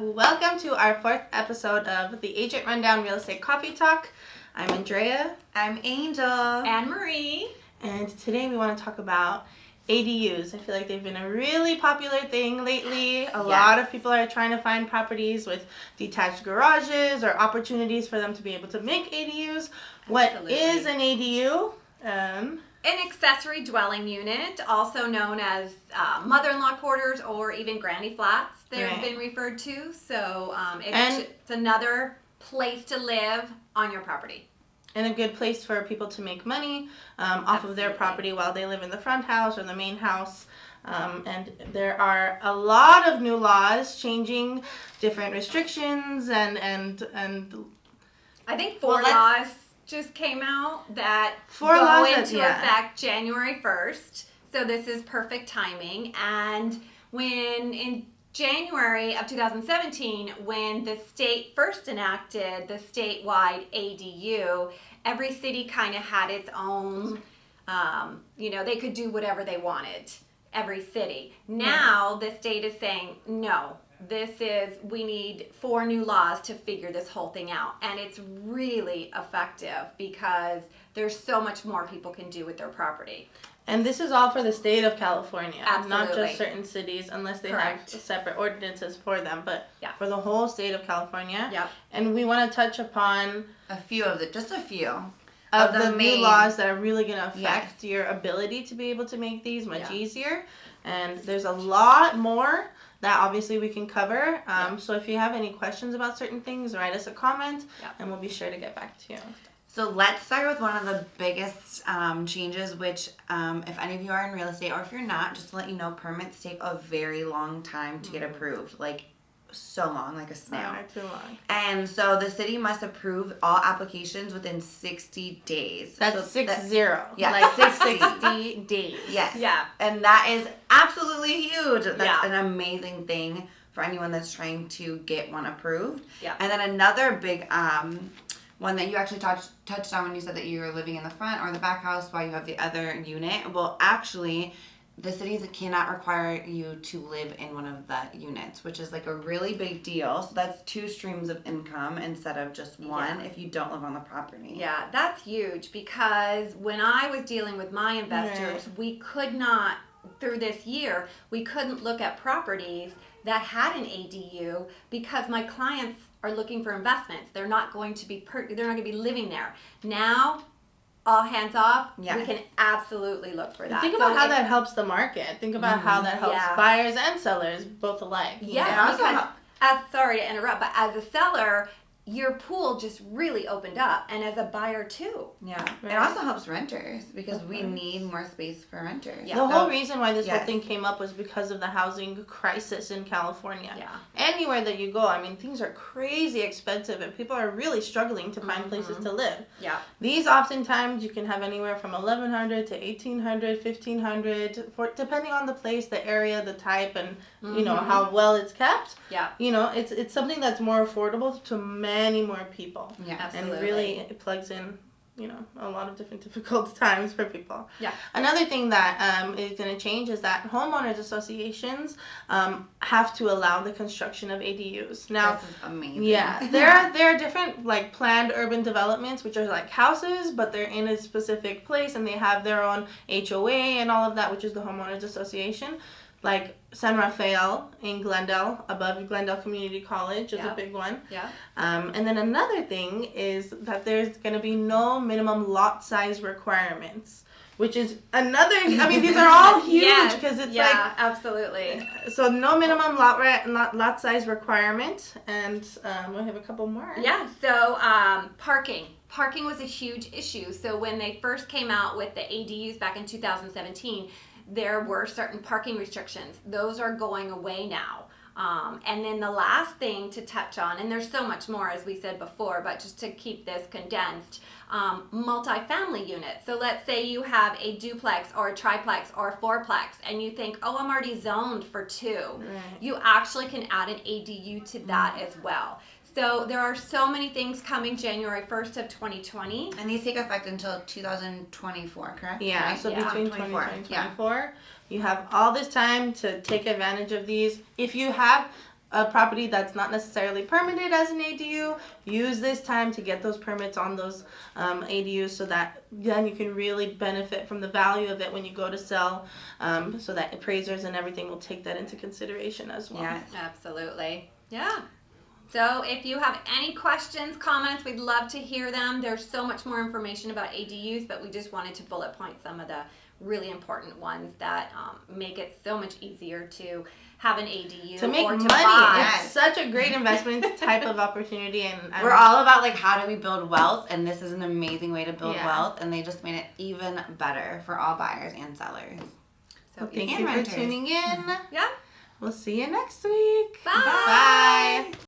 Welcome to our fourth episode of the Agent Rundown Real Estate Coffee Talk. I'm Andrea. I'm Angel. And Marie. And today we want to talk about ADUs. I feel like they've been a really popular thing lately. A lot of people are trying to find properties with detached garages or opportunities for them to be able to make ADUs. What is an ADU? An accessory dwelling unit, also known as mother-in-law quarters or even granny flats, they've been referred to. So it's another place to live on your property. And a good place for people to make money off of their property while they live in the front house or the main house. And there are a lot of new laws changing different restrictions and I think four laws just came out that go into effect January 1st. So this is perfect timing. And when in January of 2017, when the state first enacted the statewide ADU, every city kind of had its own, they could do whatever they wanted, every city. Now the state is saying, no, we need 4 new laws to figure this whole thing out. And it's really effective because there's so much more people can do with their property. And this is all for the state of California, Absolutely. Not just certain cities, unless they have separate ordinances for them, but for the whole state of California. Yep. And we want to touch upon just a few of the new laws that are really going to affect your ability to be able to make these much easier. And there's a lot more that obviously we can cover. So if you have any questions about certain things, write us a comment, and we'll be sure to get back to you. So let's start with one of the biggest changes, which if any of you are in real estate, or if you're not, just to let you know, permits take a very long time to get approved. Like, so long, like a snail. Too long. And so the city must approve all applications within 60 days. That's 60. Yeah, like 60 days. Yes. Yeah. And that is absolutely huge. That's an amazing thing for anyone that's trying to get one approved. Yeah. And then another big one that you actually touched on when you said that you're living in the front or the back house while you have the other unit. Well, actually, the cities cannot require you to live in one of the units, which is like a really big deal. So that's 2 streams of income instead of just one if you don't live on the property. Yeah, that's huge because when I was dealing with my investors, we could not, through this year, we couldn't look at properties that had an ADU because my clients are looking for investments. They're not going to be living there. Now, all hands off, we can absolutely look for that. Think about how that helps the market. Think about how that helps buyers and sellers both alike. Yes, because, sorry to interrupt, but as a seller, your pool just really opened up, and as a buyer too. Yeah, it also helps renters because we need more space for renters. Yeah. The whole reason why this whole thing came up was because of the housing crisis in California. Yeah. Anywhere that you go, I mean, things are crazy expensive, and people are really struggling to find places to live. Yeah. These oftentimes you can have anywhere from $1,100 to $1,800, $1,500, depending on the place, the area, the type, and how well it's kept. Yeah. It's something that's more affordable to many more people. Yeah, absolutely. And really it plugs in, a lot of different difficult times for people. Yeah. Another thing that is going to change is that homeowners associations have to allow the construction of ADUs. Now, this is amazing. Yeah, there are different like planned urban developments which are like houses, but they're in a specific place and they have their own HOA and all of that, which is the homeowners association. Like San Rafael in Glendale, above Glendale Community College is a big one. Yeah. And then another thing is that there's going to be no minimum lot size requirements, which is another, these are all huge because it's absolutely. So no minimum lot size requirement, and we have a couple more. Yeah, so parking. Parking was a huge issue. So when they first came out with the ADUs back in 2017, there were certain parking restrictions. Those are going away now. And then the last thing to touch on, and there's so much more as we said before, but just to keep this condensed, multifamily units. So let's say you have a duplex or a triplex or a fourplex and you think, I'm already zoned for 2. Right. You actually can add an ADU to that as well. So there are so many things coming January 1st of 2020. And these take effect until 2024, correct? Yeah, right? so between 2024 and 2024, you have all this time to take advantage of these. If you have a property that's not necessarily permitted as an ADU, use this time to get those permits on those ADUs, so that then you can really benefit from the value of it when you go to sell, so that appraisers and everything will take that into consideration as well. Yes, absolutely. Yeah. So if you have any questions, comments, we'd love to hear them. There's so much more information about ADUs, but we just wanted to bullet point some of the really important ones that make it so much easier to have an ADU to make or to money. buy. It's such a great investment type of opportunity, and we're all about like how do we build wealth, and this is an amazing way to build Yeah. wealth, and they just made it even better for all buyers and sellers. So thank and you renters. for tuning in. Yeah. We'll see you next week. Bye. Bye.